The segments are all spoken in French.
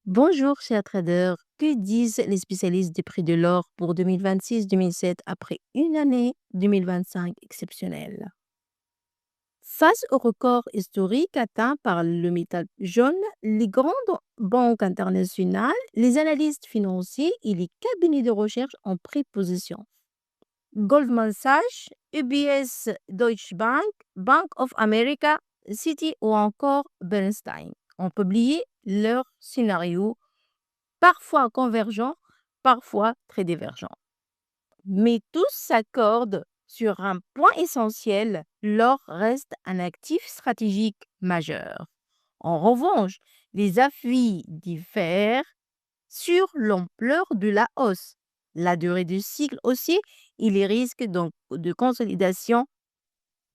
Bonjour, chers traders. Que disent les spécialistes des prix de l'or pour 2026-2007 après une année 2025 exceptionnelle? Face au record historique atteint par le métal jaune, les grandes banques internationales, les analystes financiers et les cabinets de recherche ont pris position. Goldman Sachs, UBS, Deutsche Bank, Bank of America, Citi ou encore Bernstein ont publié leur scénario parfois convergents, parfois très divergents. Mais tous s'accordent sur un point essentiel, l'or reste un actif stratégique majeur. En revanche, les avis diffèrent sur l'ampleur de la hausse, la durée du cycle aussi et les risques de consolidation.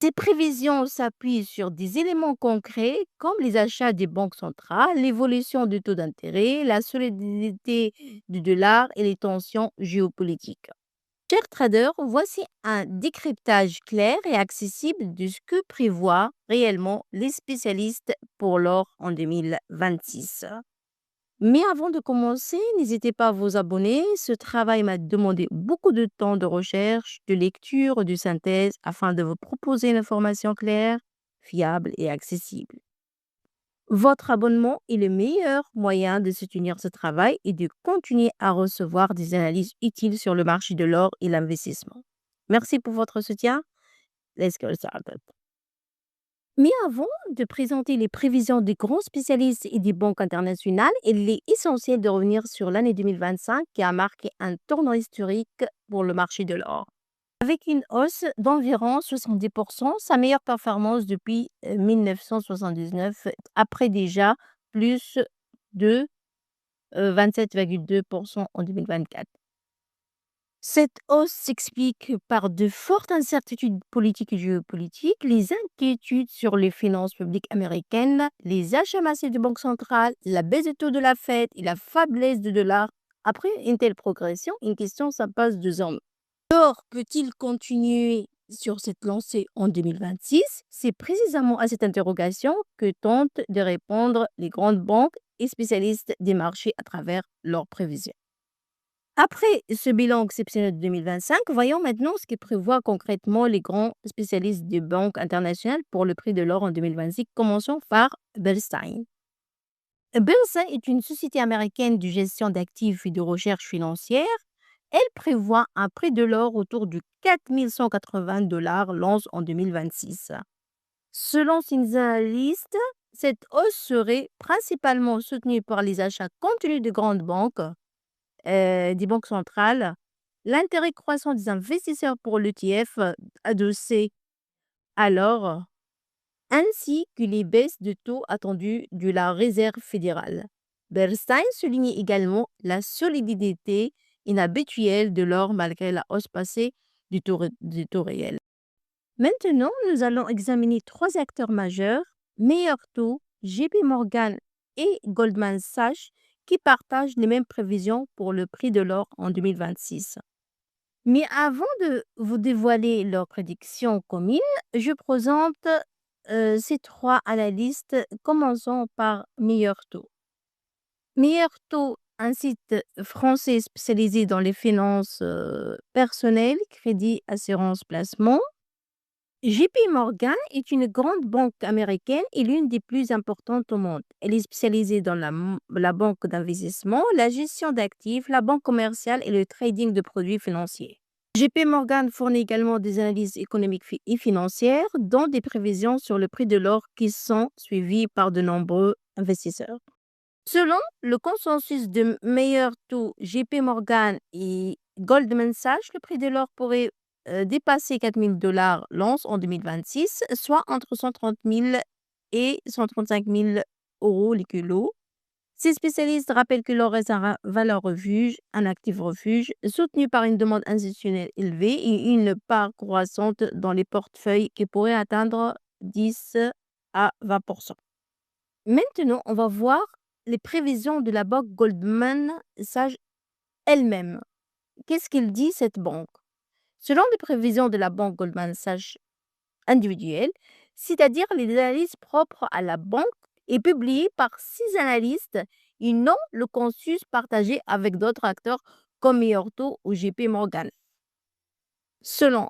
Ces prévisions s'appuient sur des éléments concrets comme les achats des banques centrales, l'évolution du taux d'intérêt, la solidité du dollar et les tensions géopolitiques. Chers traders, voici un décryptage clair et accessible de ce que prévoient réellement les spécialistes pour l'or en 2026. Mais avant de commencer, n'hésitez pas à vous abonner. Ce travail m'a demandé beaucoup de temps de recherche, de lecture, de synthèse afin de vous proposer une information claire, fiable et accessible. Votre abonnement est le meilleur moyen de soutenir ce travail et de continuer à recevoir des analyses utiles sur le marché de l'or et l'investissement. Merci pour votre soutien. Let's get started. Mais avant de présenter les prévisions des grands spécialistes et des banques internationales, il est essentiel de revenir sur l'année 2025 qui a marqué un tournant historique pour le marché de l'or. Avec une hausse d'environ 70%, sa meilleure performance depuis 1979, après déjà plus de 27,2% en 2024. Cette hausse s'explique par de fortes incertitudes politiques et géopolitiques, les inquiétudes sur les finances publiques américaines, les achats massifs de banques centrales, la baisse des taux de la Fed et la faiblesse du dollar. Après une telle progression, une question s'impose désormais. L'or peut-il continuer sur cette lancée en 2026? C'est précisément à cette interrogation que tentent de répondre les grandes banques et spécialistes des marchés à travers leurs prévisions. Après ce bilan exceptionnel de 2025, voyons maintenant ce que prévoient concrètement les grands spécialistes des banques internationales pour le prix de l'or en 2026. Commençons par Bernstein. Bernstein est une société américaine de gestion d'actifs et de recherche financière. Elle prévoit un prix de l'or autour de 4 180 $ l'once en 2026. Selon ses analystes, cette hausse serait principalement soutenue par les achats contenus de grandes banques, des banques centrales, l'intérêt croissant des investisseurs pour l'ETF adossé à l'or, ainsi que les baisses de taux attendues de la Réserve fédérale. Bernstein souligne également la solidité inhabituelle de l'or malgré la hausse passée du taux réel. Maintenant, nous allons examiner trois acteurs majeurs, Meilleur Taux, JP Morgan et Goldman Sachs, qui partagent les mêmes prévisions pour le prix de l'or en 2026. Mais avant de vous dévoiler leurs prédictions communes, je présente ces trois analystes. Commençons par Meilleur Taux. Meilleur Taux, un site français spécialisé dans les finances personnelles, crédit, assurance, placement. JP Morgan est une grande banque américaine et l'une des plus importantes au monde. Elle est spécialisée dans la banque d'investissement, la gestion d'actifs, la banque commerciale et le trading de produits financiers. JP Morgan fournit également des analyses économiques et financières, dont des prévisions sur le prix de l'or qui sont suivies par de nombreux investisseurs. Selon le consensus de Meilleur Taux, JP Morgan et Goldman Sachs, le prix de l'or pourrait dépasser 4 000 $ l'once en 2026, soit entre 130 000 et 135 000 € le kilo. Ces spécialistes rappellent que l'or reste une valeur refuge, un actif refuge, soutenu par une demande institutionnelle élevée et une part croissante dans les portefeuilles qui pourrait atteindre 10 à 20%. Maintenant, on va voir les prévisions de la banque Goldman Sachs elle-même. Qu'est-ce qu'il dit cette banque? Selon les prévisions de la banque Goldman Sachs individuelle, c'est-à-dire les analyses propres à la banque et publiées par 6 analystes, et non le consensus partagé avec d'autres acteurs comme Miorto ou JP Morgan. Selon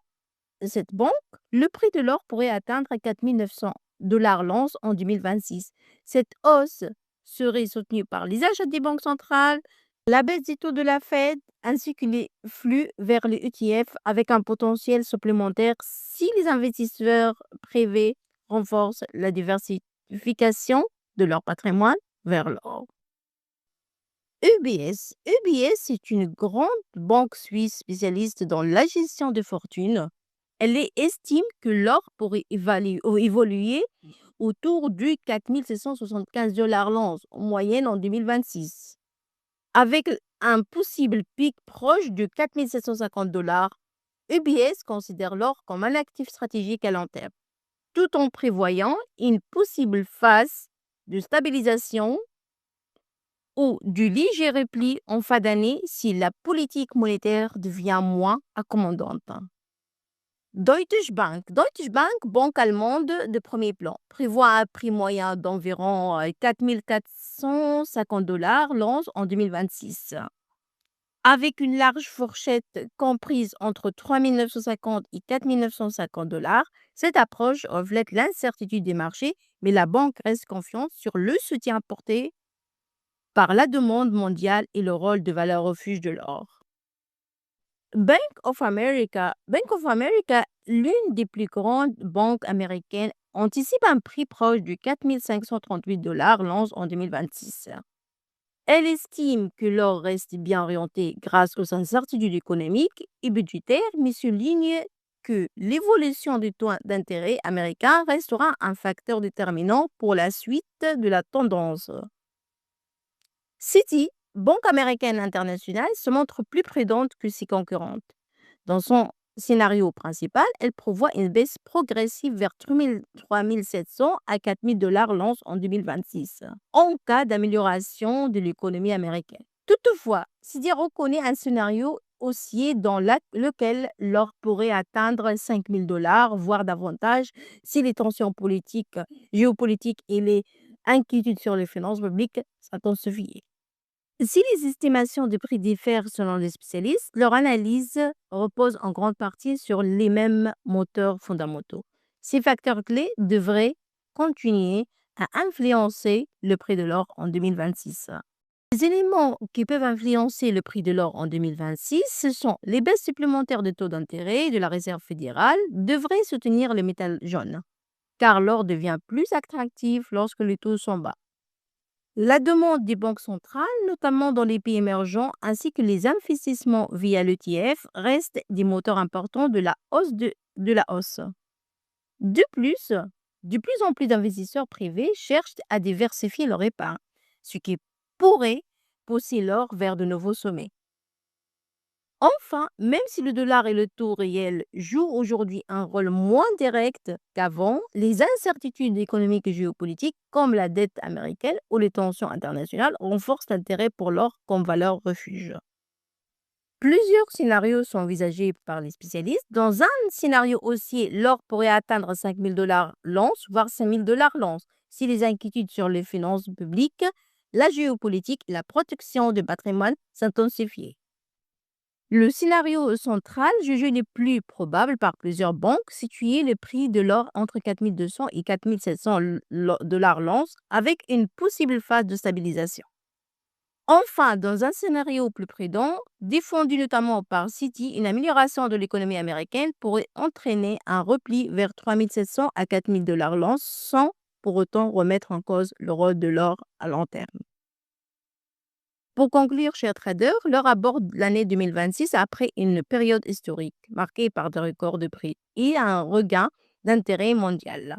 cette banque, le prix de l'or pourrait atteindre 4 900 dollars l'once en 2026. Cette hausse serait soutenue par les achats des banques centrales, la baisse des taux de la Fed, ainsi que les flux vers les ETF avec un potentiel supplémentaire si les investisseurs privés renforcent la diversification de leur patrimoine vers l'or. UBS. UBS est une grande banque suisse spécialiste dans la gestion de fortune. Estime que l'or pourrait évoluer autour du 4 775 dollars l'once en moyenne en 2026, avec un possible pic proche de 4 750 dollars. UBS considère l'or comme un actif stratégique à long terme, tout en prévoyant une possible phase de stabilisation ou du léger repli en fin d'année si la politique monétaire devient moins accommodante. Deutsche Bank. Deutsche Bank, banque allemande de premier plan, prévoit un prix moyen d'environ 4 450 dollars l'once en 2026. Avec une large fourchette comprise entre 3 950 et 4 950 dollars, cette approche reflète l'incertitude des marchés, mais la banque reste confiante sur le soutien apporté par la demande mondiale et le rôle de valeur refuge de l'or. Bank of America. Bank of America, l'une des plus grandes banques américaines, anticipe un prix proche de 4 538 dollars l'once en 2026. Elle estime que l'or reste bien orienté grâce aux incertitudes économiques et budgétaires, mais souligne que l'évolution des taux d'intérêt américains restera un facteur déterminant pour la suite de la tendance. Citi, banque américaine internationale, se montre plus prudente que ses concurrentes. Dans son scénario principal, elle prévoit une baisse progressive vers 3 700 à 4 000 dollars l'once en 2026, en cas d'amélioration de l'économie américaine. Toutefois, Citi reconnaît un scénario haussier dans lequel l'or pourrait atteindre 5 000 dollars, voire davantage, si les tensions politiques, géopolitiques et les inquiétudes sur les finances publiques s'intensifient. Si les estimations de prix diffèrent selon les spécialistes, leur analyse repose en grande partie sur les mêmes moteurs fondamentaux. Ces facteurs clés devraient continuer à influencer le prix de l'or en 2026. Les éléments qui peuvent influencer le prix de l'or en 2026, ce sont les baisses supplémentaires de taux d'intérêt de la Réserve fédérale devraient soutenir le métal jaune, car l'or devient plus attractif lorsque les taux sont bas. La demande des banques centrales, notamment dans les pays émergents, ainsi que les investissements via l'ETF, restent des moteurs importants de la hausse. De plus en plus d'investisseurs privés cherchent à diversifier leur épargne, ce qui pourrait pousser l'or vers de nouveaux sommets. Enfin, même si le dollar et le taux réel jouent aujourd'hui un rôle moins direct qu'avant, les incertitudes économiques et géopolitiques, comme la dette américaine ou les tensions internationales, renforcent l'intérêt pour l'or comme valeur refuge. Plusieurs scénarios sont envisagés par les spécialistes. Dans un scénario haussier, l'or pourrait atteindre 5 000 dollars l'once, voire 5 000 dollars l'once, si les inquiétudes sur les finances publiques, la géopolitique et la protection du patrimoine s'intensifiaient. Le scénario central, jugé le plus probable par plusieurs banques, situait le prix de l'or entre 4 200 et 4 700 dollars l'once, avec une possible phase de stabilisation. Enfin, dans un scénario plus prudent, défendu notamment par Citi, une amélioration de l'économie américaine pourrait entraîner un repli vers 3 700 à 4 000 dollars l'once, sans pour autant remettre en cause le rôle de l'or à long terme. Pour conclure, chers traders, l'or aborde l'année 2026 après une période historique marquée par des records de prix et un regain d'intérêt mondial.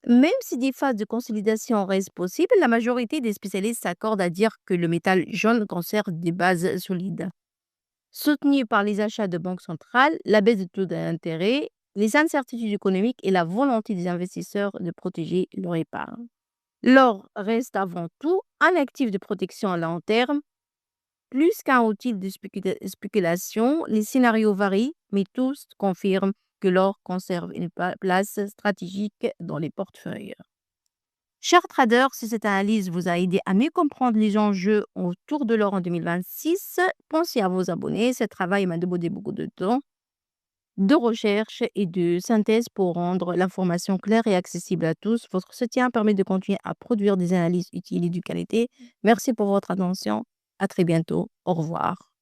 Même si des phases de consolidation restent possibles, la majorité des spécialistes s'accordent à dire que le métal jaune conserve des bases solides. Soutenu par les achats de banques centrales, la baisse de taux d'intérêt, les incertitudes économiques et la volonté des investisseurs de protéger leur épargne. L'or reste avant tout un actif de protection à long terme. Plus qu'un outil de spéculation, les scénarios varient, mais tous confirment que l'or conserve une place stratégique dans les portefeuilles. Chers traders, si cette analyse vous a aidé à mieux comprendre les enjeux autour de l'or en 2026, pensez à vous abonner. Ce travail m'a demandé beaucoup de temps, de recherche et de synthèse pour rendre l'information claire et accessible à tous. Votre soutien permet de continuer à produire des analyses utiles et de qualité. Merci pour votre attention. À très bientôt. Au revoir.